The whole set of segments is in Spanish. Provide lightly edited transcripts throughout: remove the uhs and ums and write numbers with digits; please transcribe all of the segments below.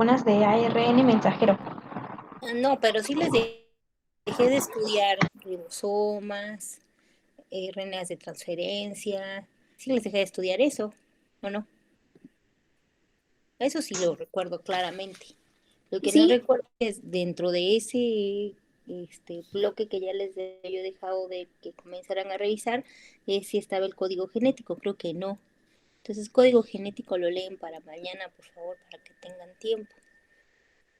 Unas de ARN mensajero. No, pero sí dejé de estudiar ribosomas, RNAs de transferencia, sí les dejé de estudiar eso, ¿o no? Eso sí lo recuerdo claramente. Lo que no Sí, recuerdo es dentro de ese bloque que ya les he dejado de que comenzaran a revisar, es si estaba el código genético, creo que no. Entonces, código genético lo leen para mañana, por favor, para que tengan tiempo.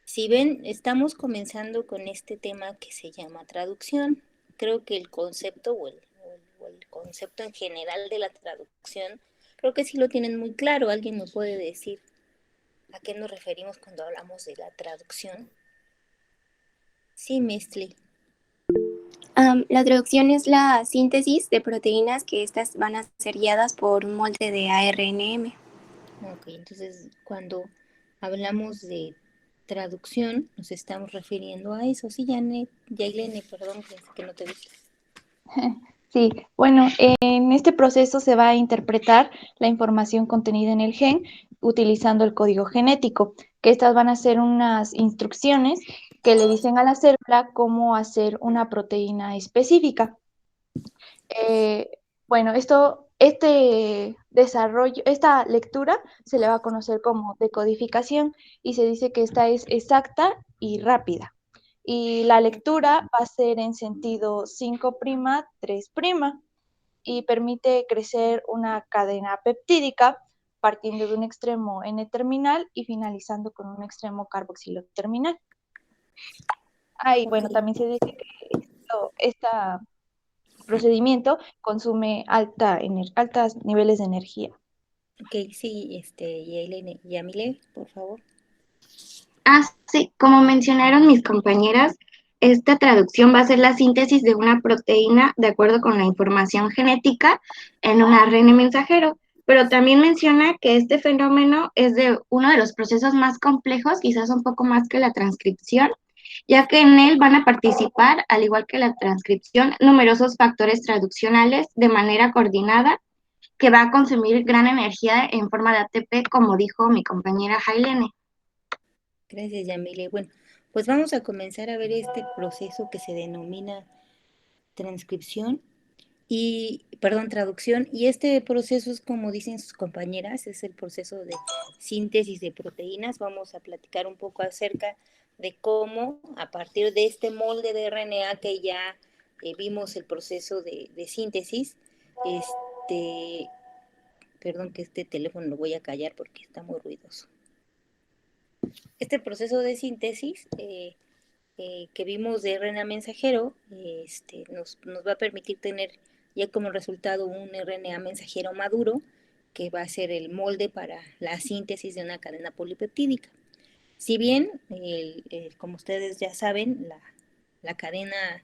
Si ven, estamos comenzando con este tema que se llama traducción. Creo que el concepto o el concepto en general de la traducción, creo que sí lo tienen muy claro. ¿Alguien me puede decir a qué nos referimos cuando hablamos de la traducción? Sí, Mistli. la traducción es la síntesis de proteínas que estas van a ser guiadas por un molde de ARNM. Ok, entonces cuando hablamos de traducción, nos estamos refiriendo a eso. Sí, Yailene, perdón, pensé que no te viste. Sí, bueno, en este proceso se va a interpretar la información contenida en el gen utilizando el código genético, que estas van a ser unas instrucciones que le dicen a la célula cómo hacer una proteína específica. Eh, bueno, este desarrollo, esta lectura se le va a conocer como decodificación y se dice que esta es exacta y rápida. Y la lectura va a ser en sentido 5', 3' y permite crecer una cadena peptídica partiendo de un extremo N-terminal y finalizando con un extremo carboxilo terminal. Y Ok, bueno, también se dice que este procedimiento consume altos niveles de energía. ok, sí, Yailene, Yamile, por favor. Sí, como mencionaron mis compañeras, esta traducción va a ser la síntesis de una proteína de acuerdo con la información genética en un ARN mensajero, pero también menciona que este fenómeno es de uno de los procesos más complejos, quizás un poco más que la transcripción, ya que en él van a participar, al igual que la transcripción, numerosos factores traduccionales de manera coordinada que va a consumir gran energía en forma de ATP, como dijo mi compañera Jailene. Gracias, Yamile. Bueno, pues vamos a comenzar a ver este proceso que se denomina transcripción perdón, traducción. Y este proceso es, como dicen sus compañeras, es el proceso de síntesis de proteínas. Vamos a platicar un poco acerca de cómo, a partir de este molde de RNA que ya vimos el proceso de síntesis, este, perdón que este teléfono lo voy a callar porque está muy ruidoso. Este proceso de síntesis que vimos de RNA mensajero nos va a permitir tener ya como resultado un RNA mensajero maduro que va a ser el molde para la síntesis de una cadena polipeptídica. Si bien, como ustedes ya saben, la cadena,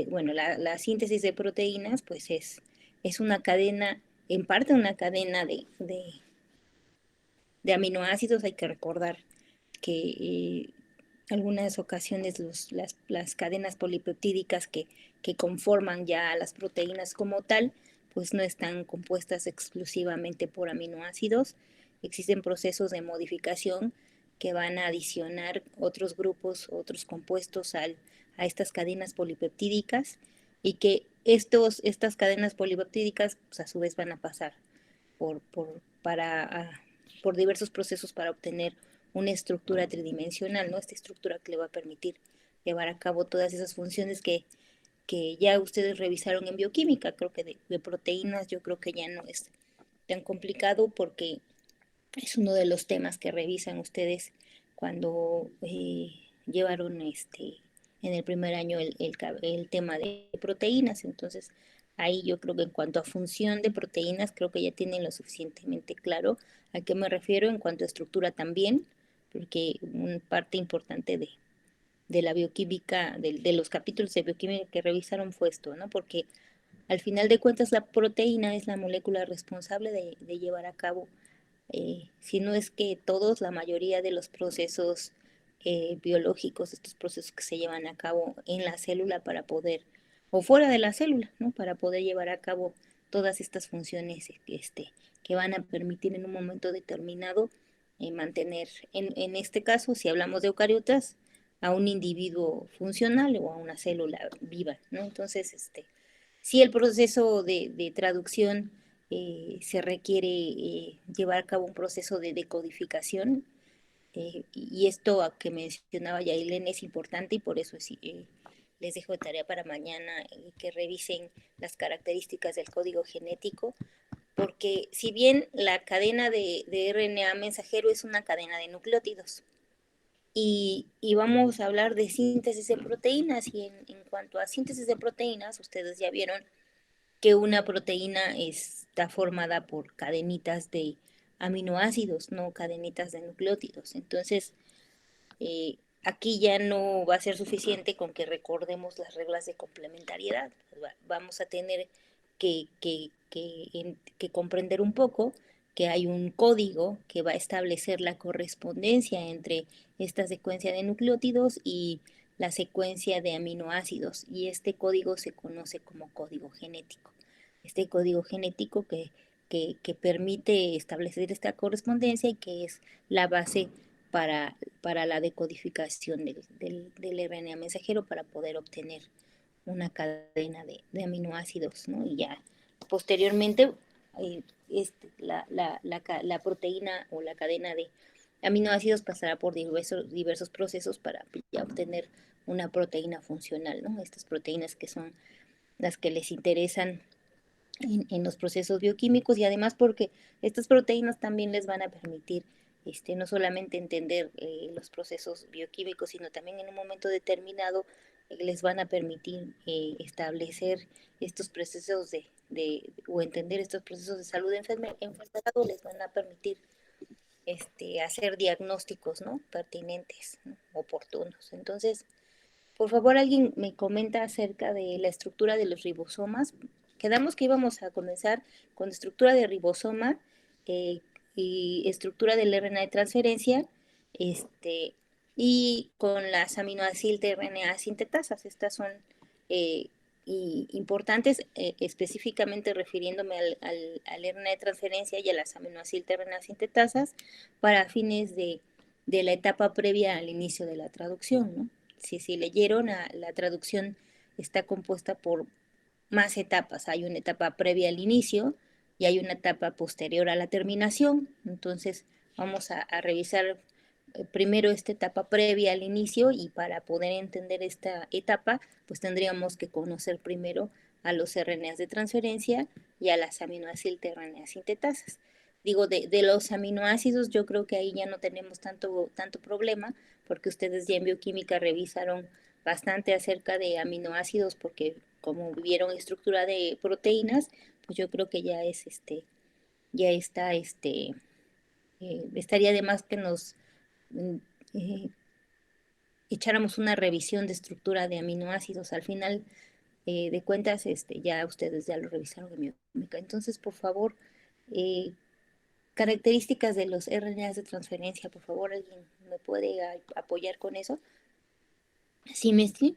bueno, la síntesis de proteínas, pues es una cadena, en parte una cadena de aminoácidos. Hay que recordar que algunas ocasiones las cadenas polipeptídicas que conforman ya las proteínas como tal, pues no están compuestas exclusivamente por aminoácidos. Existen procesos de modificación que van a adicionar otros grupos, otros compuestos a estas cadenas polipeptídicas y que estas cadenas polipeptídicas pues, a su vez van a pasar por, por, para, por diversos procesos para obtener una estructura tridimensional, ¿no? Esta estructura que le va a permitir llevar a cabo todas esas funciones que ya ustedes revisaron en bioquímica. Creo que de proteínas yo creo que ya no es tan complicado porque es uno de los temas que revisan ustedes cuando llevaron en el primer año el tema de proteínas. Entonces, ahí yo creo que en cuanto a función de proteínas, creo que ya tienen lo suficientemente claro a qué me refiero en cuanto a estructura también, porque una parte importante de la bioquímica, de los capítulos de bioquímica que revisaron fue esto, ¿no? Porque al final de cuentas la proteína es la molécula responsable de llevar a cabo si no es que todos, la mayoría de los procesos biológicos, estos procesos que se llevan a cabo en la célula para poder, o fuera de la célula, ¿no? Para poder llevar a cabo todas estas funciones que van a permitir en un momento determinado mantener, en este caso, si hablamos de eucariotas, a un individuo funcional o a una célula viva, ¿no? Entonces, sí, el proceso de traducción se requiere llevar a cabo un proceso de decodificación, y esto que mencionaba Yailén es importante, y por eso les dejo de tarea para mañana que revisen las características del código genético, porque si bien la cadena de RNA mensajero es una cadena de nucleótidos, y vamos a hablar de síntesis de proteínas, y en cuanto a síntesis de proteínas, ustedes ya vieron que una proteína está formada por cadenitas de aminoácidos, no cadenitas de nucleótidos. Entonces, aquí ya no va a ser suficiente con que recordemos las reglas de complementariedad. Vamos a tener que comprender un poco que hay un código que va a establecer la correspondencia entre esta secuencia de nucleótidos y la secuencia de aminoácidos, y este código se conoce como código genético. Este código genético que permite establecer esta correspondencia y que es la base para la decodificación del RNA mensajero, para poder obtener una cadena de aminoácidos, ¿no? Y ya posteriormente la proteína o la cadena de aminoácidos pasará por diversos procesos para ya obtener una proteína funcional, ¿no? Estas proteínas que son las que les interesan en los procesos bioquímicos, y además porque estas proteínas también les van a permitir no solamente entender los procesos bioquímicos, sino también en un momento determinado les van a permitir establecer estos procesos o entender estos procesos de salud de enfermedad, o les van a permitir hacer diagnósticos, ¿no? Pertinentes, ¿no? Oportunos. Entonces, por favor, alguien me comenta acerca de la estructura de los ribosomas. Quedamos que íbamos a comenzar con estructura de ribosoma eh, y estructura del RNA de transferencia, y con las aminoácidos de RNA sintetasas. Estas son eh, importantes, específicamente refiriéndome al RNA de transferencia y a las aminoácidos de RNA sintetasas para fines de la etapa previa al inicio de la traducción, ¿no? Si leyeron, la traducción está compuesta por más etapas. Hay una etapa previa al inicio y hay una etapa posterior a la terminación. Entonces, vamos a revisar primero esta etapa previa al inicio, y para poder entender esta etapa, pues tendríamos que conocer primero a los RNAs de transferencia y a las aminoácidos de RNA sintetasas. Digo, de los aminoácidos, yo creo que ahí ya no tenemos tanto problema, porque ustedes ya en bioquímica revisaron bastante acerca de aminoácidos, porque como vieron estructura de proteínas, pues yo creo que ya ya está, estaría de más que nos eh, echáramos una revisión de estructura de aminoácidos. Al final de cuentas, ya ustedes ya lo revisaron en bioquímica. Entonces, por favor, características de los RNAs de transferencia, por favor, ¿alguien me puede apoyar con eso? ¿Sí, Messi?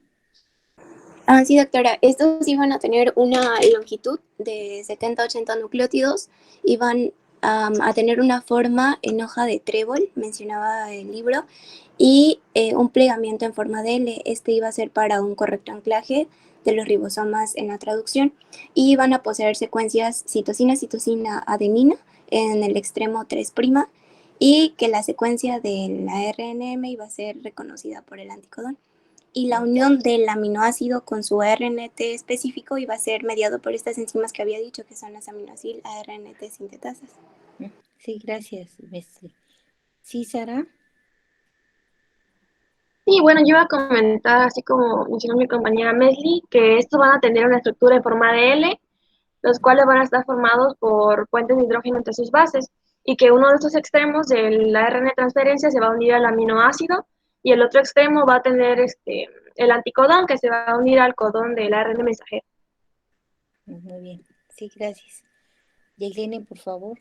Sí, doctora, estos iban a tener una longitud de 70-80 nucleótidos y van a tener una forma en hoja de trébol, mencionaba el libro, y un plegamiento en forma de L. Este iba a ser para un correcto anclaje de los ribosomas en la traducción, y van a poseer secuencias citosina, citosina, adenina en el extremo 3', y que la secuencia de la RNM iba a ser reconocida por el anticodón. Y la unión del aminoácido con su ARNT específico iba a ser mediado por estas enzimas que había dicho, que son las aminoácido ARNT sintetasas. Sí, gracias, Messi. ¿Sí, Sara? Sí, bueno, yo iba a comentar, así como mencionó mi compañera Mesli, que estos van a tener una estructura en forma de L, los cuales van a estar formados por puentes de hidrógeno entre sus bases, y que uno de estos extremos de la ARN transferencia se va a unir al aminoácido, y el otro extremo va a tener el anticodón, que se va a unir al codón del ARN mensajero. Muy bien, sí, gracias. Yailene, por favor.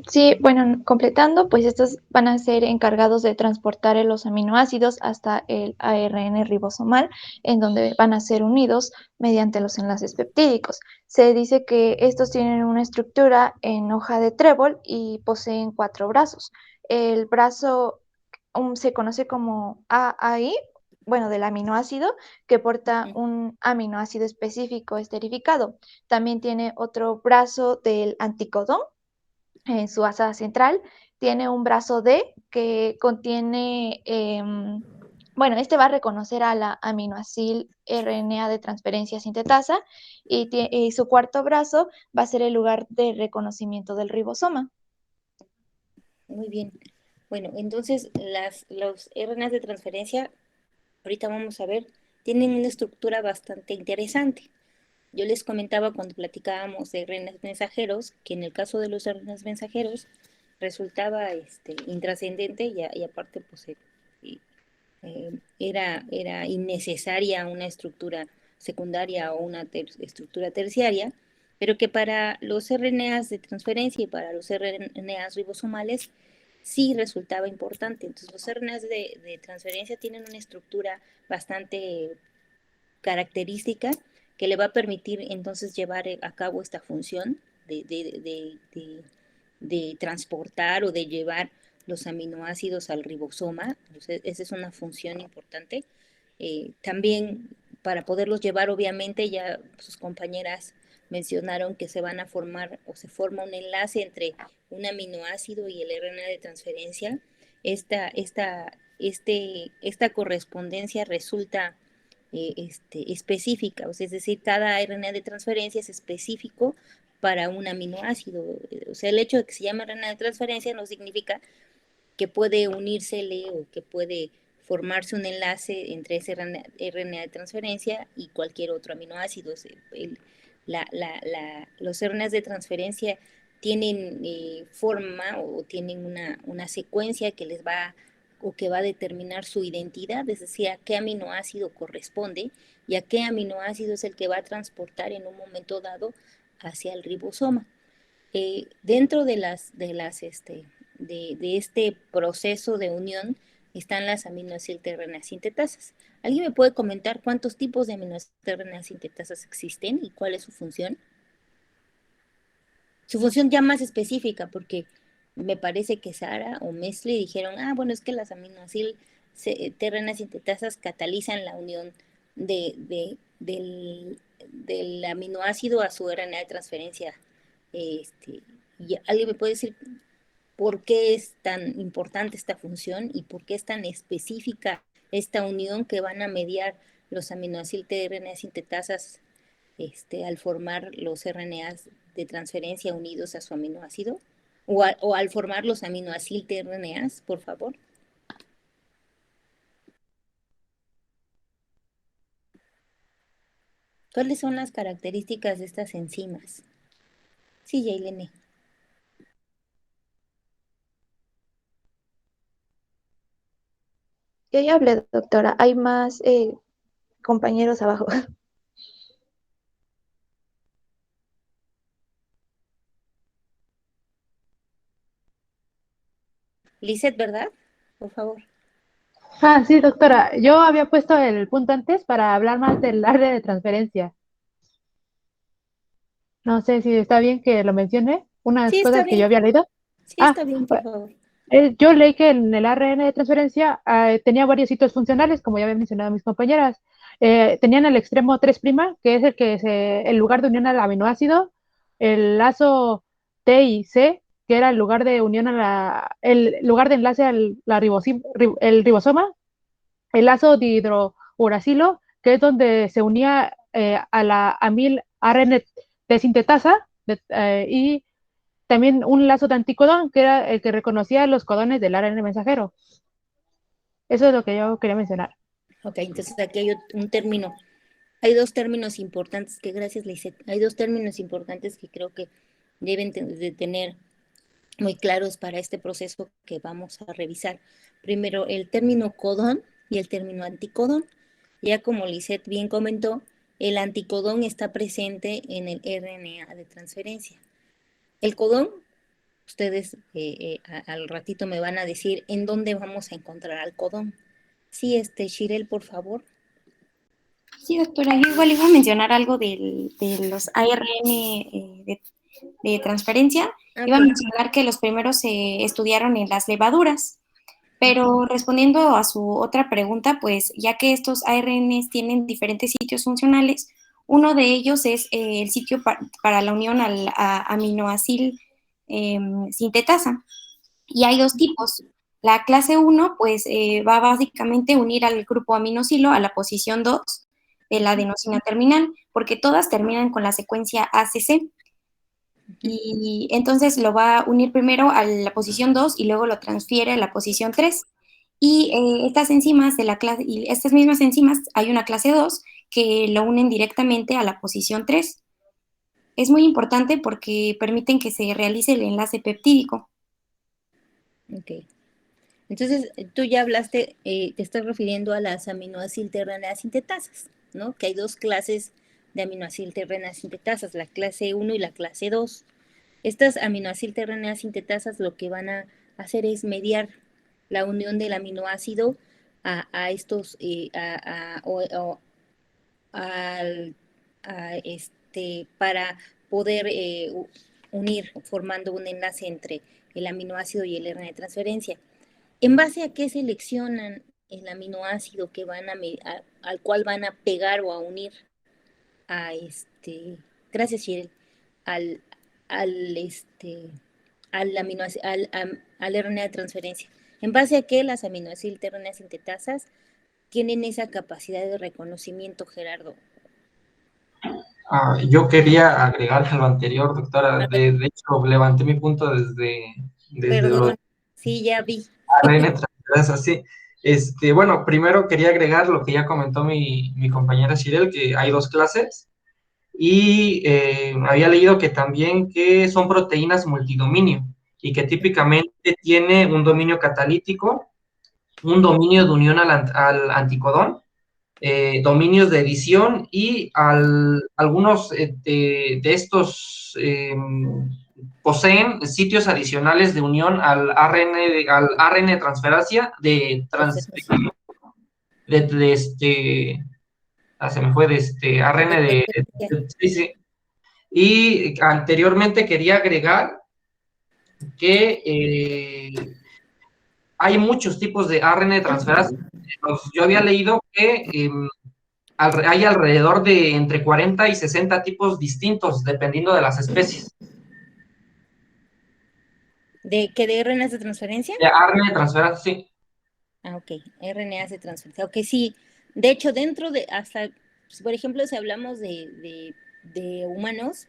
Sí, bueno, completando, pues estos van a ser encargados de transportar los aminoácidos hasta el ARN ribosomal, en donde van a ser unidos mediante los enlaces peptídicos. Se dice que estos tienen una estructura en hoja de trébol y poseen 4 brazos. El brazo se conoce como AAI, bueno, del aminoácido, que porta un aminoácido específico esterificado. También tiene otro brazo del anticodón en su asa central. Tiene un brazo D que contiene, bueno, este va a reconocer a la aminoácido RNA de transferencia sintetasa y su cuarto brazo va a ser el lugar de reconocimiento del ribosoma. Muy bien. Bueno, entonces los RNAs de transferencia, ahorita vamos a ver, tienen una estructura bastante interesante. Yo les comentaba cuando platicábamos de RNAs mensajeros, que en el caso de los RNAs mensajeros resultaba intrascendente y aparte pues, era innecesaria una estructura secundaria o una estructura terciaria, pero que para los RNAs de transferencia y para los RNAs ribosomales sí resultaba importante. Entonces los RNAs de transferencia tienen una estructura bastante característica que le va a permitir entonces llevar a cabo esta función de transportar o de llevar los aminoácidos al ribosoma. Entonces, esa es una función importante. También para poderlos llevar, obviamente, ya sus compañeras mencionaron que se van a formar o se forma un enlace entre un aminoácido y el RNA de transferencia. Esta correspondencia resulta específica, o sea, es decir, cada RNA de transferencia es específico para un aminoácido. O sea, el hecho de que se llame RNA de transferencia no significa que puede unírsele o que puede formarse un enlace entre ese RNA de transferencia y cualquier otro aminoácido. Los RNAs de transferencia tienen forma o tienen una secuencia que les va o que va a determinar su identidad, es decir, a qué aminoácido corresponde y a qué aminoácido es el que va a transportar en un momento dado hacia el ribosoma. Dentro de este proceso de unión están las aminoacilterrenas sintetasas. ¿Alguien me puede comentar cuántos tipos de aminoacilterrenas sintetasas existen y cuál es su función? Su función ya más específica, porque me parece que Sara o Mesli dijeron, bueno, es que las aminoacilterrenas sintetasas catalizan la unión del aminoácido a su RNA de transferencia. ¿Y alguien me puede decir por qué es tan importante esta función y por qué es tan específica esta unión que van a mediar los aminoacil-tRNA sintetasas al formar los RNAs de transferencia unidos a su aminoácido? O al formar los aminoacil-tRNAs, por favor. ¿Cuáles son las características de estas enzimas? Sí, Yailene. Yo ya hablé, doctora. Hay más compañeros abajo. Lizeth, ¿verdad? Por favor. Sí, doctora. Yo había puesto el punto antes para hablar más del área de transferencia. No sé si está bien que lo mencione. Unas Sí, está cosas que yo bien. había leído. Sí, Ah, está bien, por favor. yo leí que en el ARN de transferencia tenía varios sitios funcionales, como ya habían mencionado mis compañeras. Tenían el extremo 3', que es el lugar de unión al aminoácido, el lazo T y C, que era el lugar de unión el lugar de enlace el ribosoma, el lazo dihidrouracilo, que es donde se unía a la amil ARN desintetasa, y también un lazo de anticodón, que era el que reconocía los codones del ARN mensajero. Eso es lo que yo quería mencionar. Ok, entonces aquí hay un término. Hay dos términos importantes gracias, Lizeth, hay dos términos importantes que creo que deben de tener muy claros para este proceso que vamos a revisar. Primero, el término codón y el término anticodón. Ya como Lizeth bien comentó, el anticodón está presente en el RNA de transferencia. El codón Ustedes al ratito me van a decir en dónde vamos a encontrar algodón. Sí, Shirel, por favor. Sí, doctora, yo igual iba a mencionar algo de los ARN de transferencia. Iba a mencionar que los primeros se estudiaron en las levaduras, pero respondiendo a su otra pregunta, pues ya que estos ARNs tienen diferentes sitios funcionales, uno de ellos es el sitio para la unión al aminoácido sintetasa. Y hay dos tipos. La clase 1, pues, va básicamente a unir al grupo aminosilo a la posición 2 de la adenosina terminal, porque todas terminan con la secuencia ACC. Y entonces lo va a unir primero a la posición 2 y luego lo transfiere a la posición 3. Y estas enzimas de la clase, y estas mismas enzimas, hay una clase 2 que lo unen directamente a la posición 3. Es muy importante porque permiten que se realice el enlace peptídico. Ok. Entonces, tú ya hablaste, te estás refiriendo a las aminoacilterrenas sintetasas, ¿no? Que hay dos clases de aminoacilterrenas sintetasas, la clase 1 y la clase 2. Estas aminoacilterrenas sintetasas lo que van a hacer es mediar la unión del aminoácido a estos, para poder unir, formando un enlace entre el aminoácido y el RNA de transferencia. ¿En base a qué seleccionan el aminoácido que al cual van a pegar o a unir a gracias Shirel, al, al, al aminoácido, al RNA de transferencia? ¿En base a qué las aminoacilterrenas sintetasas tienen esa capacidad de reconocimiento, Gerardo? Yo quería agregar a lo anterior, doctora. De hecho, levanté mi punto desde lo de Perdón, sí, ya vi. ARN transferasa, sí. Bueno, primero quería agregar lo que ya comentó mi compañera Shirel, que hay dos clases, y había leído que también que son proteínas multidominio, y que típicamente tiene un dominio catalítico, un dominio de unión al anticodón, dominios de edición y algunos de estos poseen sitios adicionales de unión al ARN transferasia se me fue ARN sí, sí. Y anteriormente quería agregar que hay muchos tipos de ARN transferasa. Yo había leído que hay alrededor de entre 40 y 60 tipos distintos, dependiendo de las especies. ¿De qué de RNAs de transferencia? De ARN transferasa, sí. Ok, RNAs de transferencia. Ok, sí. De hecho, dentro de hasta, por ejemplo, si hablamos de humanos,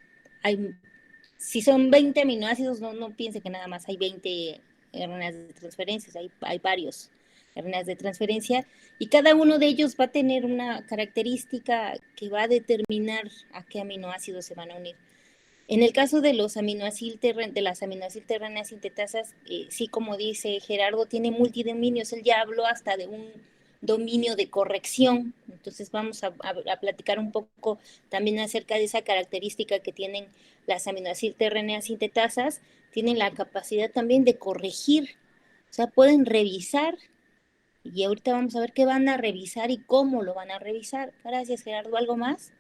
si son 20 aminoácidos, no piense que nada más hay 20 RNAs de transferencia, hay varios RNAs de transferencia y cada uno de ellos va a tener una característica que va a determinar a qué aminoácidos se van a unir. En el caso de las aminoacilterrenas sintetasas, sí, como dice Gerardo, tiene multidominios. Él ya habló hasta de un dominio de corrección. Entonces vamos a platicar un poco también acerca de esa característica que tienen las aminoacilterrenas sintetasas. Tienen la capacidad también de corregir. O sea, pueden revisar. Y ahorita vamos a ver qué van a revisar y cómo lo van a revisar. Gracias, Gerardo. ¿Algo más?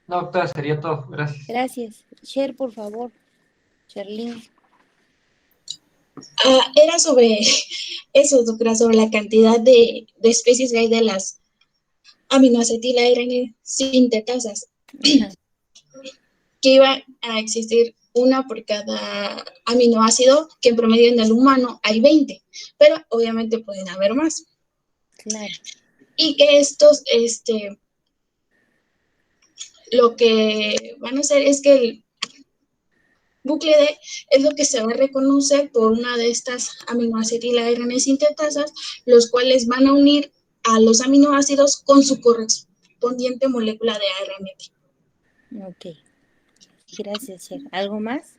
No, doctora, sería todo. Gracias. Gracias. Cher, por favor. Sherlyn. Era sobre eso, doctora, sobre la cantidad de especies que hay de las aminoacetila ARN sintetasas, que iba a existir una por cada aminoácido, que en promedio en el humano hay 20, pero obviamente pueden haber más. Claro. Y que estos, lo que van a hacer es que el bucle es lo que se va a reconocer por una de estas aminoacetila ARN sintetasas, los cuales van a unir a los aminoácidos con su correspondiente molécula de ARN. Ok. Gracias, Cher. ¿Algo más?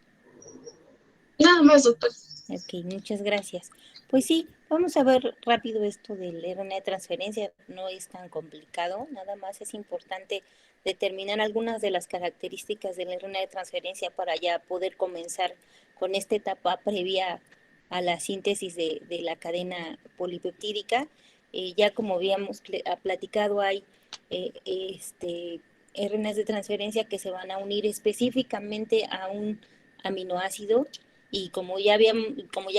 Nada más, doctor. Ok, muchas gracias. Pues sí, vamos a ver rápido esto del RNA de transferencia. No es tan complicado, nada más es importante determinar algunas de las características del RNA de transferencia para ya poder comenzar con esta etapa previa a la síntesis de la cadena polipeptídica. Ya como habíamos platicado, hay RNAs de transferencia que se van a unir específicamente a un aminoácido, y como ya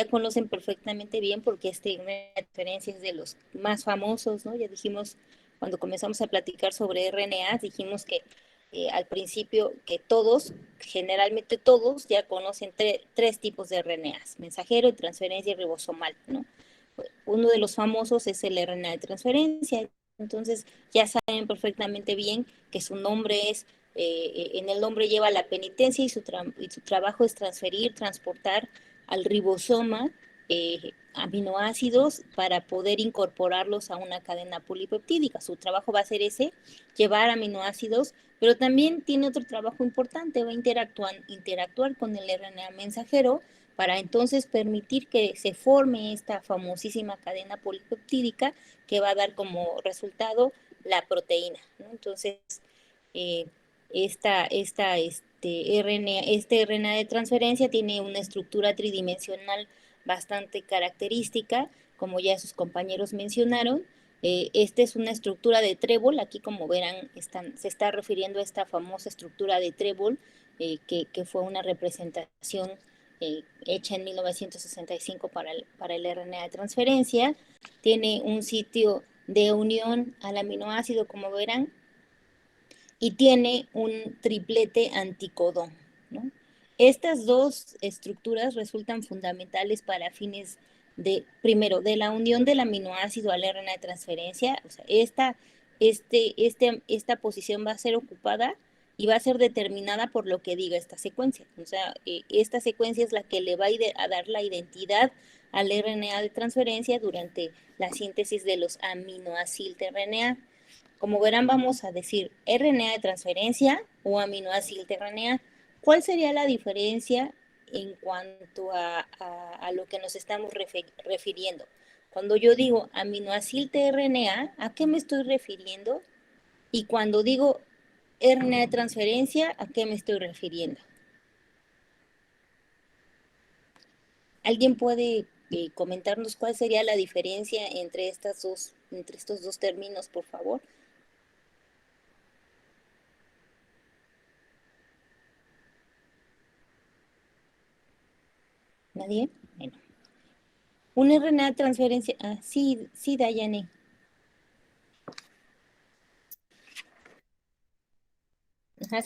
conocen perfectamente bien, porque RNA de transferencia es de los más famosos, ¿no? Ya dijimos, cuando comenzamos a platicar sobre RNAs, dijimos que al principio que generalmente todos ya conocen tres tipos de RNAs: mensajero, transferencia y ribosomal, ¿no? Uno de los famosos es el RNA de transferencia. Entonces ya saben perfectamente bien que su nombre es, en el nombre lleva la penitencia, y su trabajo es transportar al ribosoma aminoácidos para poder incorporarlos a una cadena polipeptídica. Su trabajo va a ser ese, llevar aminoácidos, pero también tiene otro trabajo importante: va a interactuar con el RNA mensajero para entonces permitir que se forme esta famosísima cadena polipeptídica que va a dar como resultado la proteína, ¿no? Entonces, este RNA de transferencia tiene una estructura tridimensional bastante característica, como ya sus compañeros mencionaron. Esta es una estructura de trébol. Aquí, como verán, se está refiriendo a esta famosa estructura de trébol, que fue una representación hecha en 1965 para el RNA de transferencia. Tiene un sitio de unión al aminoácido, como verán, y tiene un triplete anticodón, ¿no? Estas dos estructuras resultan fundamentales para fines primero, de la unión del aminoácido al RNA de transferencia. O sea, esta posición va a ser ocupada y va a ser determinada por lo que diga esta secuencia. O sea, esta secuencia es la que le va a dar la identidad al RNA de transferencia durante la síntesis de los aminoacil-tRNA. Como verán, vamos a decir RNA de transferencia o aminoacil-tRNA. ¿Cuál sería la diferencia en cuanto a lo que nos estamos refiriendo? Cuando yo digo aminoacil-tRNA, ¿a qué me estoy refiriendo? Y cuando digo RNA de transferencia, ¿a qué me estoy refiriendo? ¿Alguien puede comentarnos cuál sería la diferencia entre estos dos términos, por favor? ¿Nadie? Bueno. Un RNA de transferencia. Ah, sí, sí, Dayane. Ajá.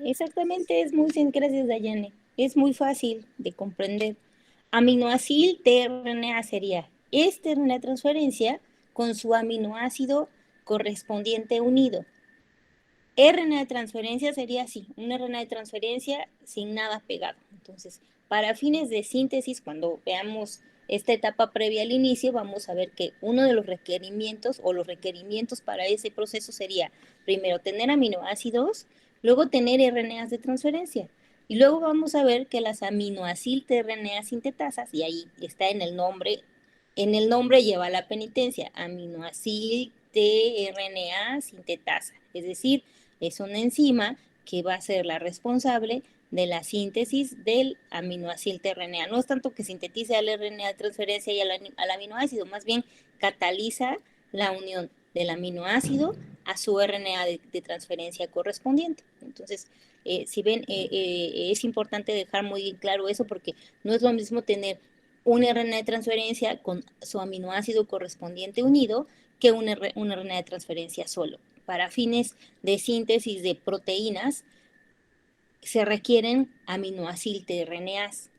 Exactamente, gracias, Dayane. Es muy fácil de comprender. Aminoácido tRNA sería este RNA de transferencia con su aminoácido correspondiente unido. RNA de transferencia sería así, un RNA de transferencia sin nada pegado. Entonces, para fines de síntesis, cuando veamos esta etapa previa al inicio, vamos a ver que uno de los requerimientos para ese proceso sería, primero, tener aminoácidos, luego tener RNAs de transferencia. Y luego vamos a ver que las aminoacil-tRNA sintetasas, y ahí está en el nombre lleva la penitencia, aminoacil-tRNA sintetasa, es decir, es una enzima que va a ser la responsable de la síntesis del aminoacil-tRNA. No es tanto que sintetice al RNA de transferencia y al aminoácido, más bien cataliza la unión del aminoácido a su RNA de transferencia correspondiente. Entonces, si ven, es importante dejar muy bien claro eso, porque no es lo mismo tener un RNA de transferencia con su aminoácido correspondiente unido que un RNA de transferencia solo. Para fines de síntesis de proteínas se requieren aminoacil-tRNAs.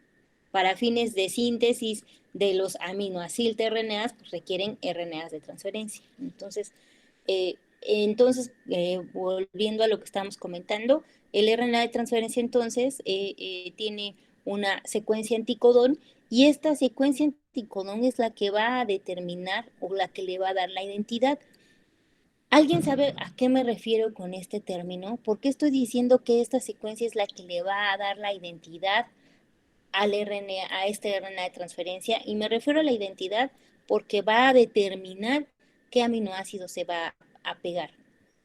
Para fines de síntesis de los aminoacil-tRNAs, pues requieren RNAs de transferencia. Entonces, volviendo a lo que estamos comentando, el RNA de transferencia entonces tiene una secuencia anticodón, y esta secuencia anticodón es la que va a determinar o la que le va a dar la identidad. ¿Alguien sabe a qué me refiero con este término? ¿Por qué estoy diciendo que esta secuencia es la que le va a dar la identidad a este RNA de transferencia, y me refiero a la identidad porque va a determinar qué aminoácido se va a pegar.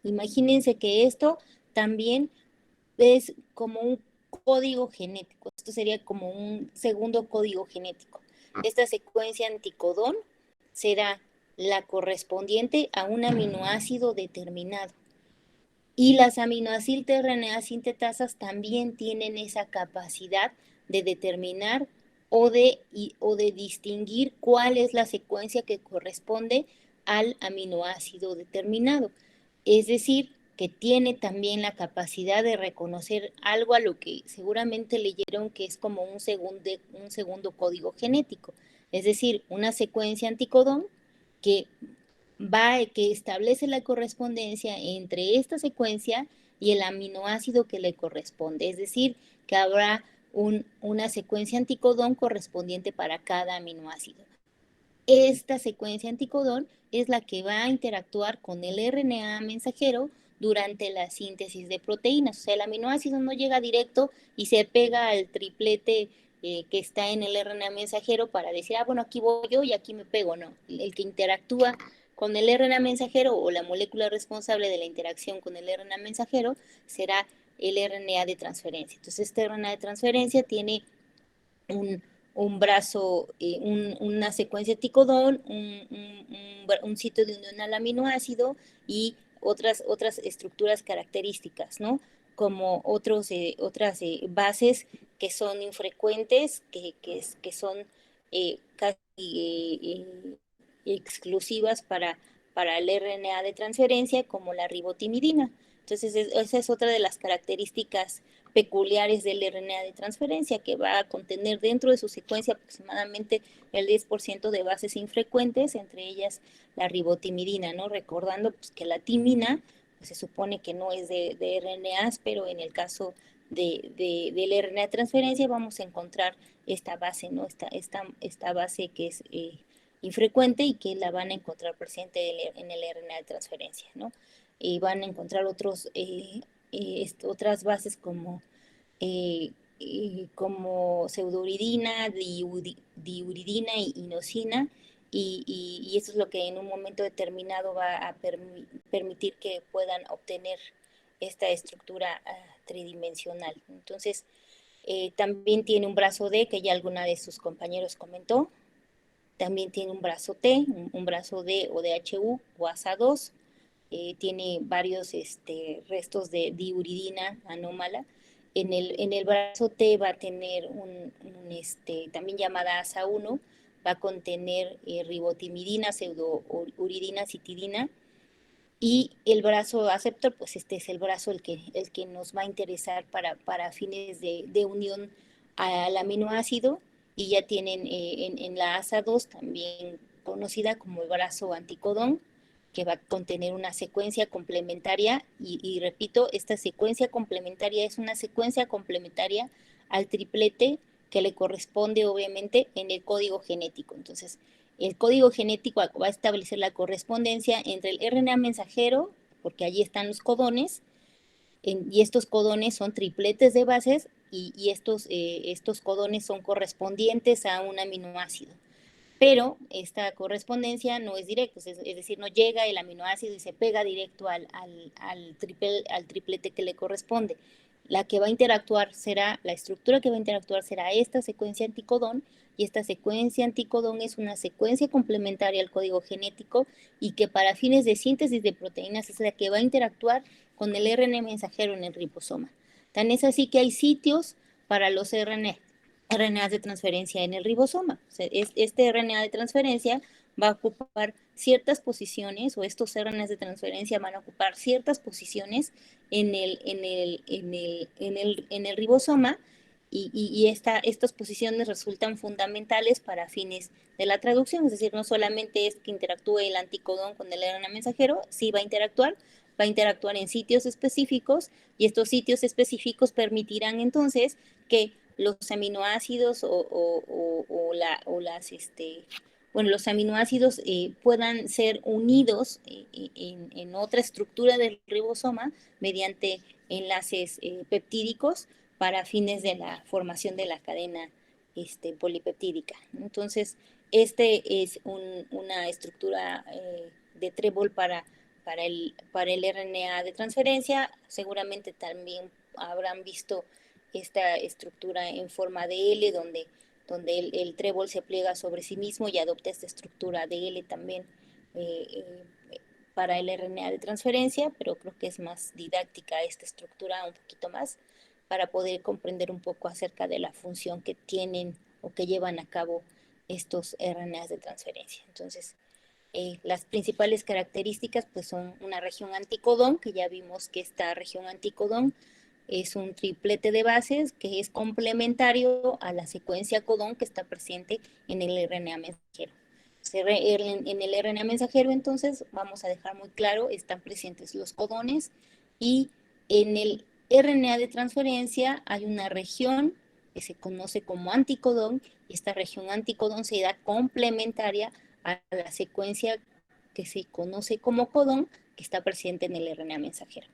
Imagínense que esto también es como un código genético. Esto sería como un segundo código genético. Esta secuencia anticodón será la correspondiente a un aminoácido determinado. Y las aminoacil-tRNA sintetasas también tienen esa capacidad de determinar o de distinguir cuál es la secuencia que corresponde al aminoácido determinado. Es decir, que tiene también la capacidad de reconocer algo a lo que seguramente leyeron que es como un segundo código genético. Es decir, una secuencia anticodón que que establece la correspondencia entre esta secuencia y el aminoácido que le corresponde. Es decir, que habrá una secuencia anticodón correspondiente para cada aminoácido. Esta secuencia anticodón es la que va a interactuar con el RNA mensajero durante la síntesis de proteínas. O sea, el aminoácido no llega directo y se pega al triplete que está en el RNA mensajero para decir, bueno, aquí voy yo y aquí me pego. No, el que interactúa con el RNA mensajero o la molécula responsable de la interacción con el RNA mensajero será el RNA de transferencia. Entonces, este RNA de transferencia tiene un brazo, una secuencia ticodón, un sitio de unión al aminoácido y otras estructuras características, ¿no? Como otras bases que son infrecuentes, que son casi exclusivas para el RNA de transferencia, como la ribotimidina. Entonces, esa es otra de las características peculiares del RNA de transferencia, que va a contener dentro de su secuencia aproximadamente el 10% de bases infrecuentes, entre ellas la ribotimidina, ¿no? Recordando pues, que la timina pues, se supone que no es de RNAs, pero en el caso del RNA de transferencia vamos a encontrar esta base, ¿no? Esta base que es infrecuente y que la van a encontrar presente en el RNA de transferencia, ¿no? Y van a encontrar otras bases como pseudouridina, diuridina y inosina, y eso es lo que en un momento determinado va a permitir que puedan obtener esta estructura tridimensional. Entonces, también tiene un brazo D, que ya alguna de sus compañeros comentó. También tiene un brazo T, un brazo D o DHU o ASA2. Tiene varios restos de diuridina anómala. En el brazo T va a tener también llamada ASA1, va a contener ribotimidina, pseudouridina, citidina, y el brazo aceptor, pues este es el brazo el que nos va a interesar para fines de unión al aminoácido, y ya tienen en la ASA2 también conocida como el brazo anticodón, que va a contener una secuencia complementaria, y repito, esta secuencia complementaria es una secuencia complementaria al triplete que le corresponde obviamente en el código genético. Entonces, el código genético va a establecer la correspondencia entre el RNA mensajero, porque allí están los codones, y estos codones son tripletes de bases, y estos codones son correspondientes a un aminoácido. Pero esta correspondencia no es directa, es decir, no llega el aminoácido y se pega directo al triplete que le corresponde. La estructura que va a interactuar será esta secuencia anticodón, y esta secuencia anticodón es una secuencia complementaria al código genético, y que para fines de síntesis de proteínas es la que va a interactuar con el RNA mensajero en el ribosoma. Tan es así que hay sitios para los RNAs de transferencia en el ribosoma. O sea, este RNA de transferencia va a ocupar ciertas posiciones, o estos RNAs de transferencia van a ocupar ciertas posiciones en el ribosoma, y estas posiciones resultan fundamentales para fines de la traducción. Es decir, no solamente es que interactúe el anticodón con el RNA mensajero, sí va a interactuar en sitios específicos, y estos sitios específicos permitirán entonces que los aminoácidos los aminoácidos puedan ser unidos en otra estructura del ribosoma mediante enlaces peptídicos para fines de la formación de la cadena polipeptídica. Entonces, este es una estructura de trébol para el RNA de transferencia. Seguramente también habrán visto esta estructura en forma de L, donde el trébol se pliega sobre sí mismo y adopta esta estructura de L también para el RNA de transferencia, pero creo que es más didáctica esta estructura, un poquito más, para poder comprender un poco acerca de la función que tienen o que llevan a cabo estos RNAs de transferencia. Entonces, las principales características pues son una región anticodón, que ya vimos que esta región anticodón es un triplete de bases que es complementario a la secuencia codón que está presente en el RNA mensajero. En el RNA mensajero, entonces, vamos a dejar muy claro, están presentes los codones, y en el RNA de transferencia hay una región que se conoce como anticodón, y esta región anticodón se da complementaria a la secuencia que se conoce como codón, que está presente en el RNA mensajero.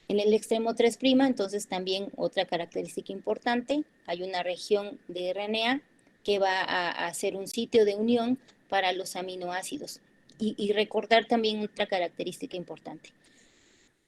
En el extremo 3', entonces también otra característica importante, hay una región de RNA que va a ser un sitio de unión para los aminoácidos. Y recordar también otra característica importante.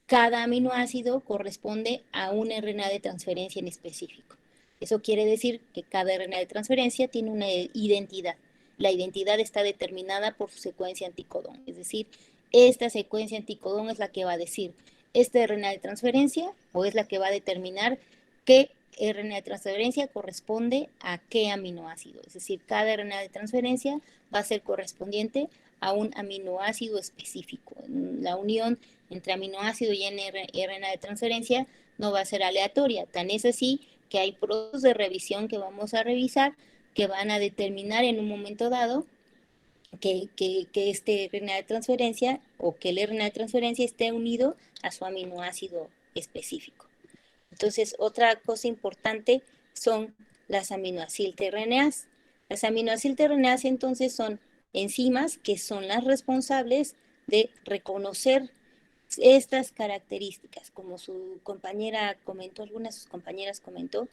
Cada aminoácido corresponde a un RNA de transferencia en específico. Eso quiere decir que cada RNA de transferencia tiene una identidad. La identidad está determinada por su secuencia anticodón. Es decir, esta secuencia anticodón es la que va a decir este RNA de transferencia, o es la que va a determinar qué RNA de transferencia corresponde a qué aminoácido. Es decir, cada RNA de transferencia va a ser correspondiente a un aminoácido específico. La unión entre aminoácido y RNA de transferencia no va a ser aleatoria. Tan es así que hay procesos de revisión que vamos a revisar que van a determinar en un momento dado que este RNA de transferencia o que el RNA de transferencia esté unido a su aminoácido específico. Entonces, otra cosa importante son las aminoaciltRNAs. Las aminoaciltRNAs entonces son enzimas que son las responsables de reconocer estas características. Como su compañera comentó, alguna de sus compañeras comentó,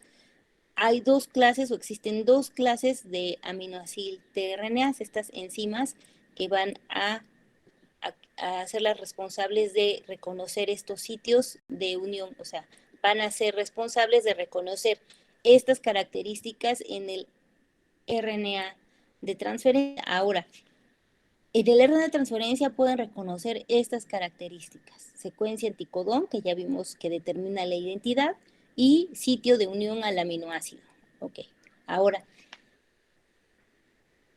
hay dos clases o existen dos clases de aminoaciltRNAs, estas enzimas que van a ser las responsables de reconocer estos sitios de unión, o sea, van a ser responsables de reconocer estas características en el RNA de transferencia. Ahora, en el RNA de transferencia pueden reconocer estas características: secuencia anticodón, que ya vimos que determina la identidad, y sitio de unión al aminoácido. Ok, ahora,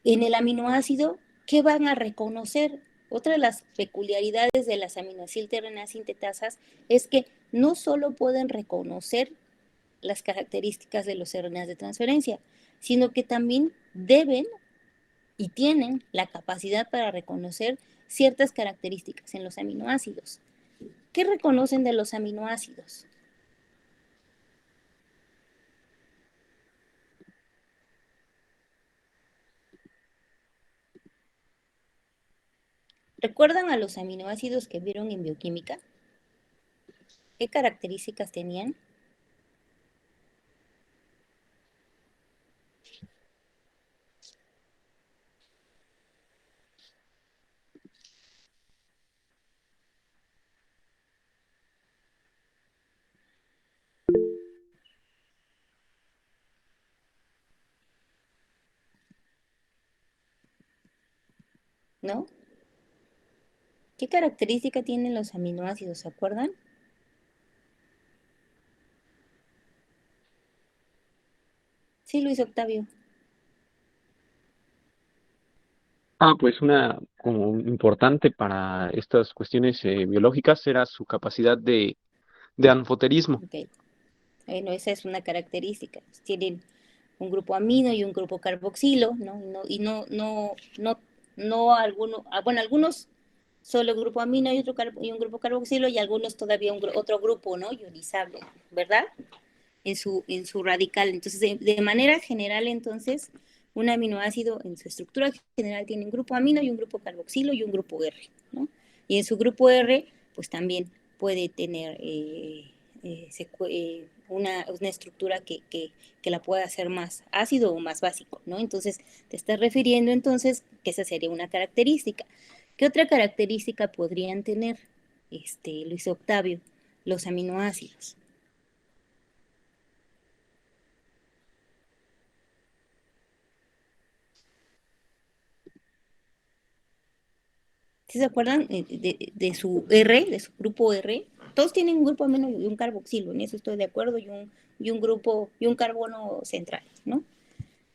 en el aminoácido, ¿qué van a reconocer? Otra de las peculiaridades de las aminoaciltRNA sintetasas es que no solo pueden reconocer las características de los RNAs de transferencia, sino que también deben y tienen la capacidad para reconocer ciertas características en los aminoácidos. ¿Qué reconocen de los aminoácidos? ¿Recuerdan a los aminoácidos que vieron en bioquímica? ¿Qué características tenían? ¿No? ¿Qué característica tienen los aminoácidos? ¿Se acuerdan? Sí, Luis Octavio. Pues una como importante para estas cuestiones biológicas era su capacidad de anfoterismo. Ok. Bueno, esa es una característica. Tienen un grupo amino y un grupo carboxilo, ¿no? Bueno, algunos solo grupo amino y un grupo carboxilo, y algunos todavía otro grupo, ¿no? Ionizable, ¿verdad? En su radical. Entonces, de manera general, entonces, un aminoácido en su estructura general tiene un grupo amino y un grupo carboxilo y un grupo R, ¿no? Y en su grupo R, pues también puede tener una estructura que la pueda hacer más ácido o más básico, ¿no? Entonces, te estás refiriendo entonces que esa sería una característica. ¿Qué otra característica podrían tener, Luis Octavio, los aminoácidos? ¿Sí se acuerdan de su R, de su grupo R? Todos tienen un grupo amino y un carboxilo, en eso estoy de acuerdo, y un grupo, y un carbono central, ¿no?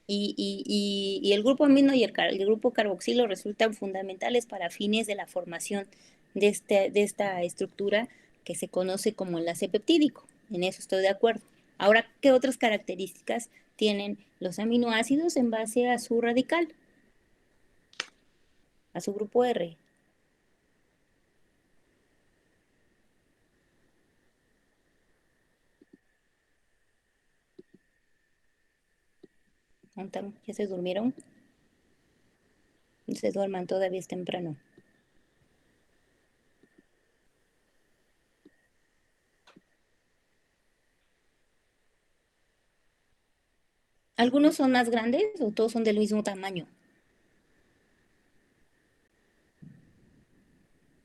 Y el grupo amino y el grupo carboxilo resultan fundamentales para fines de la formación de esta estructura que se conoce como enlace peptídico. En eso estoy de acuerdo. Ahora, ¿qué otras características tienen los aminoácidos en base a su radical, a su grupo R? ¿Ya se durmieron? No se duerman, todavía es temprano. ¿Algunos son más grandes o todos son del mismo tamaño?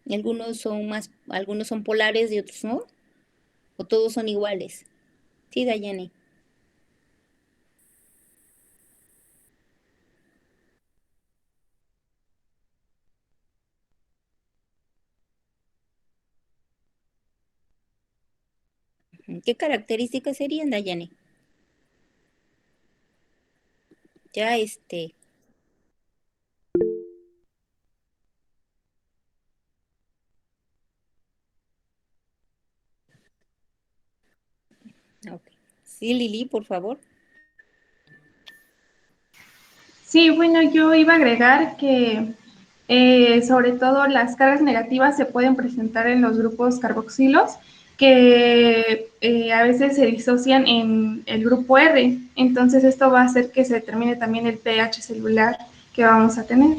Algunos son polares y otros no, o todos son iguales. Sí, Dayane. ¿Qué características serían, Dayane? Ya ok. Sí, Lili, por favor. Sí, bueno, yo iba a agregar que sobre todo las cargas negativas se pueden presentar en los grupos carboxilos que a veces se disocian en el grupo R. Entonces esto va a hacer que se determine también el pH celular que vamos a tener.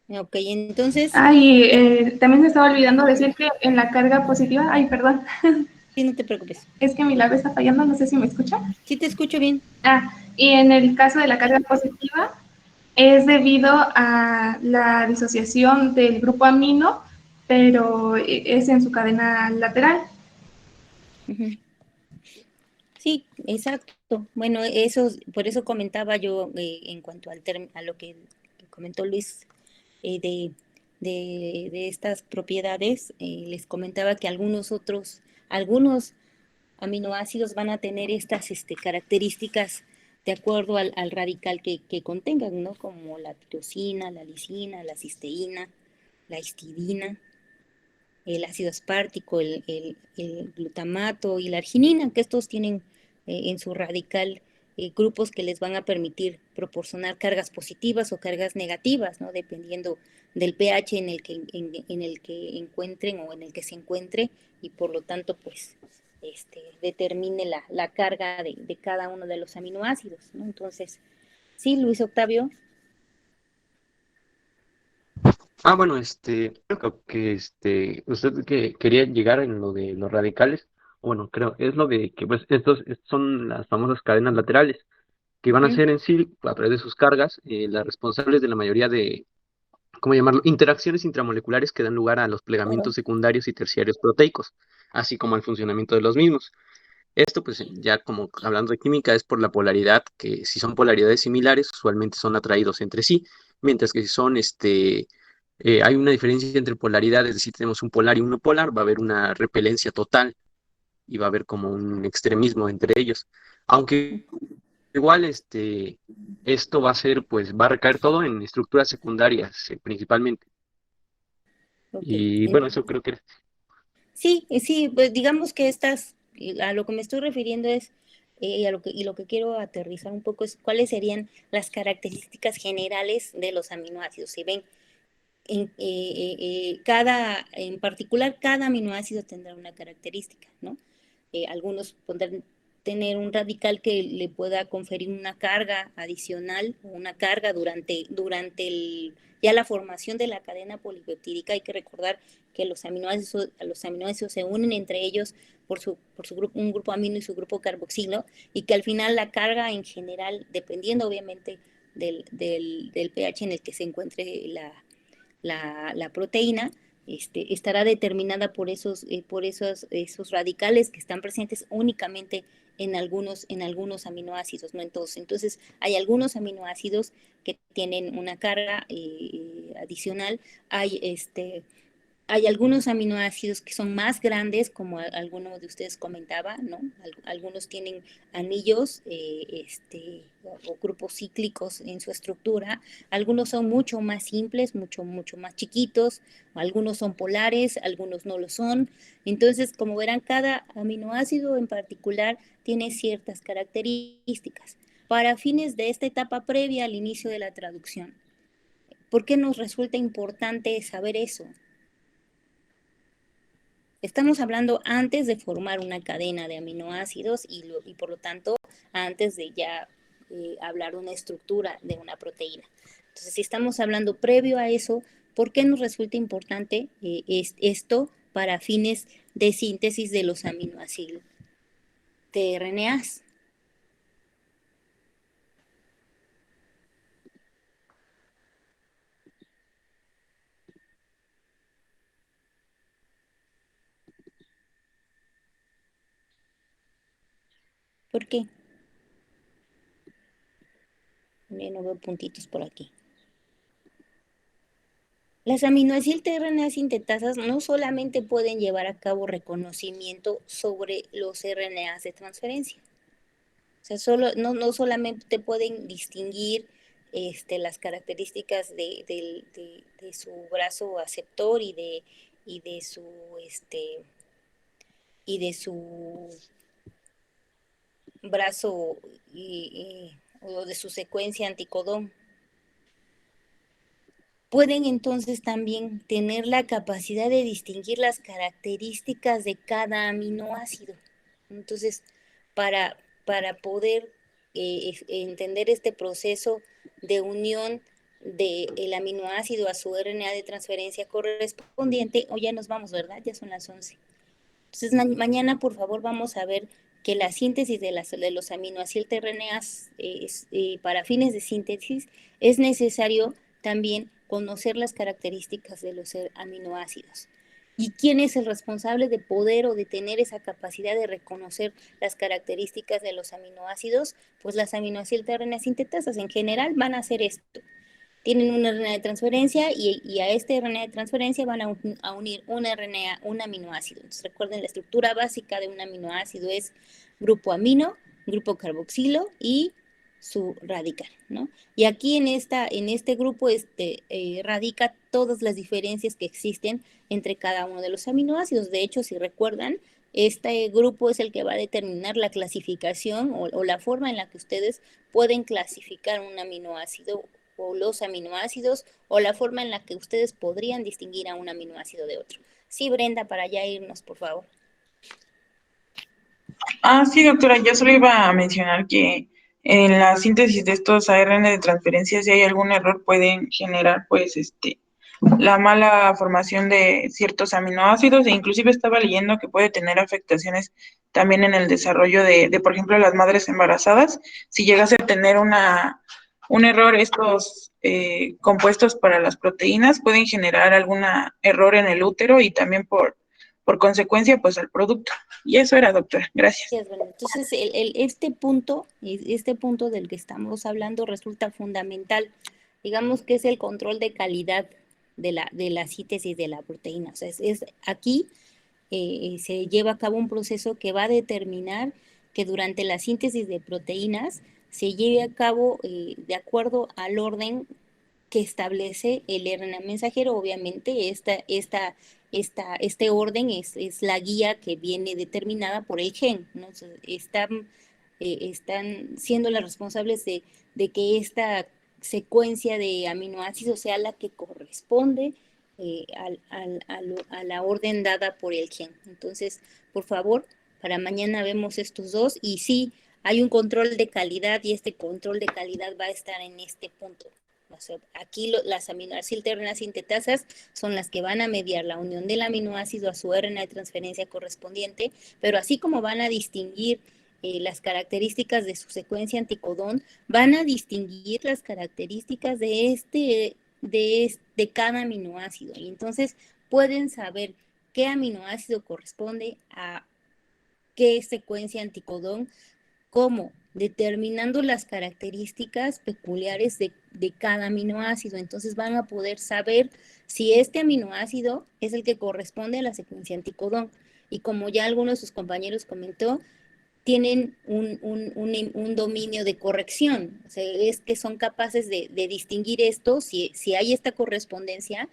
Ok, entonces... También me estaba olvidando decir que en la carga positiva, perdón. Sí, no te preocupes. Es que mi lab está fallando, no sé si me escucha. Sí, te escucho bien. Y en el caso de la carga positiva, es debido a la disociación del grupo amino, pero es en su cadena lateral. Sí, exacto. Bueno, por eso comentaba yo en cuanto a lo que comentó Luis de estas propiedades, les comentaba que algunos aminoácidos van a tener estas características de acuerdo al radical que contengan, ¿no? Como la tirosina, la lisina, la cisteína, la histidina, el ácido aspartico, el glutamato y la arginina, que estos tienen en su radical grupos que les van a permitir proporcionar cargas positivas o cargas negativas, ¿no? Dependiendo del pH en el que encuentren o en el que se encuentre, y por lo tanto, pues, determine la carga de cada uno de los aminoácidos, ¿no? Entonces, sí, Luis Octavio. Bueno, creo que usted que quería llegar en lo de los radicales, bueno, creo, es lo de que pues estos son las famosas cadenas laterales, que van a ser en sí, a través de sus cargas, las responsables de la mayoría de, ¿cómo llamarlo?, interacciones intramoleculares que dan lugar a los plegamientos secundarios y terciarios proteicos, así como al funcionamiento de los mismos. Esto, pues, ya como hablando de química, es por la polaridad, que si son polaridades similares, usualmente son atraídos entre sí, mientras que si son, hay una diferencia entre polaridades, si tenemos un polar y un no polar, va a haber una repelencia total y va a haber como un extremismo entre ellos. Aunque igual, esto va a ser, pues, va a recaer todo en estructuras secundarias, principalmente. Okay. Y bueno, eso creo que... Sí, sí, pues digamos que a lo que me estoy refiriendo es, y lo que quiero aterrizar un poco es cuáles serían las características generales de los aminoácidos. Si ven, en particular, cada aminoácido tendrá una característica, ¿no? Algunos tener un radical que le pueda conferir una carga adicional o una carga durante ya la formación de la cadena polipeptídica. Hay que recordar que los aminoácidos se unen entre ellos por su grupo, un grupo amino y su grupo carboxilo, y que al final la carga en general, dependiendo obviamente del pH en el que se encuentre la proteína, estará determinada por esos radicales que están presentes únicamente en algunos aminoácidos, no en todos. Entonces, hay algunos aminoácidos que tienen una carga adicional, hay algunos aminoácidos que son más grandes, como alguno de ustedes comentaba, ¿no? Algunos tienen anillos o grupos cíclicos en su estructura. Algunos son mucho más simples, mucho más chiquitos. Algunos son polares, algunos no lo son. Entonces, como verán, cada aminoácido en particular tiene ciertas características. Para fines de esta etapa previa al inicio de la traducción, ¿por qué nos resulta importante saber eso? Estamos hablando antes de formar una cadena de aminoácidos y por lo tanto antes de ya hablar de una estructura de una proteína. Entonces, si estamos hablando previo a eso, ¿por qué nos resulta importante esto para fines de síntesis de los aminoácidos tRNAs? ¿Por qué? No veo puntitos por aquí. Las aminoacil-tRNA sintetasas no solamente pueden llevar a cabo reconocimiento sobre los RNAs de transferencia. O sea, no solamente pueden distinguir las características de su brazo aceptor y de su brazo o de su secuencia anticodón. Pueden entonces también tener la capacidad de distinguir las características de cada aminoácido. Entonces, para poder entender este proceso de unión del aminoácido a su RNA de transferencia correspondiente, ya nos vamos, ¿verdad? Ya son las 11. Entonces, mañana, por favor, vamos a ver que la síntesis de los aminoacil-tRNAs para fines de síntesis es necesario también conocer las características de los aminoácidos. ¿Y quién es el responsable de poder o de tener esa capacidad de reconocer las características de los aminoácidos? Pues las aminoacil-tRNA sintetasas en general van a hacer esto. Tienen un RNA de transferencia y a este RNA de transferencia van a unir un aminoácido. Entonces recuerden, la estructura básica de un aminoácido es grupo amino, grupo carboxilo y su radical, ¿no? Y aquí en este grupo radica todas las diferencias que existen entre cada uno de los aminoácidos. De hecho, si recuerdan, este grupo es el que va a determinar la clasificación o la forma en la que ustedes pueden clasificar un aminoácido o los aminoácidos, o la forma en la que ustedes podrían distinguir a un aminoácido de otro. Sí, Brenda, para ya irnos, por favor. Sí, doctora, yo solo iba a mencionar que en la síntesis de estos ARN de transferencia, si hay algún error, pueden generar, pues, la mala formación de ciertos aminoácidos, e inclusive estaba leyendo que puede tener afectaciones también en el desarrollo de por ejemplo, las madres embarazadas. Si llegase a tener un error, estos compuestos para las proteínas pueden generar algún error en el útero y también por consecuencia, pues, al producto. Y eso era, doctora. Gracias. Entonces, este punto del que estamos hablando resulta fundamental. Digamos que es el control de calidad de la síntesis de la proteína. O sea, aquí se lleva a cabo un proceso que va a determinar que durante la síntesis de proteínas se lleve a cabo de acuerdo al orden que establece el RNA mensajero. Obviamente, este orden es la guía que viene determinada por el gen, ¿no? Están siendo las responsables de que esta secuencia de aminoácidos sea la que corresponde a la orden dada por el gen. Entonces, por favor, Para mañana vemos estos dos y sí, hay un control de calidad y este control de calidad va a estar en este punto. O sea, aquí las aminoacilternas sintetasas son las que van a mediar la unión del aminoácido a su RNA de transferencia correspondiente, pero así como van a distinguir las características de su secuencia anticodón, van a distinguir las características de cada aminoácido. Y entonces pueden saber qué aminoácido corresponde a qué secuencia anticodón, cómo, determinando las características peculiares de cada aminoácido. Entonces van a poder saber si este aminoácido es el que corresponde a la secuencia anticodón. Y como ya alguno de sus compañeros comentó, tienen un dominio de corrección. O sea, es que son capaces de distinguir esto. Si hay esta correspondencia,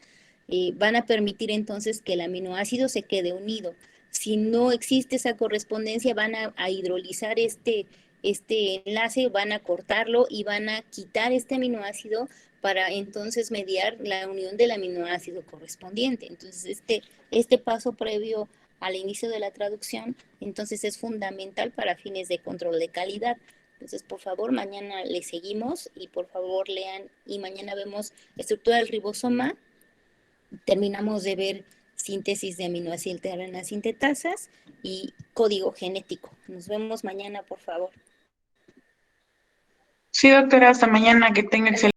van a permitir entonces que el aminoácido se quede unido. Si no existe esa correspondencia, van a hidrolizar este enlace, van a cortarlo y van a quitar este aminoácido para entonces mediar la unión del aminoácido correspondiente. Entonces, este paso previo al inicio de la traducción, entonces es fundamental para fines de control de calidad. Entonces, por favor, mañana le seguimos y por favor lean y mañana vemos estructura del ribosoma. Terminamos de ver síntesis de aminoacilternas sintetasas y código genético. Nos vemos mañana, por favor. Sí, doctora, hasta mañana, que tenga excelente.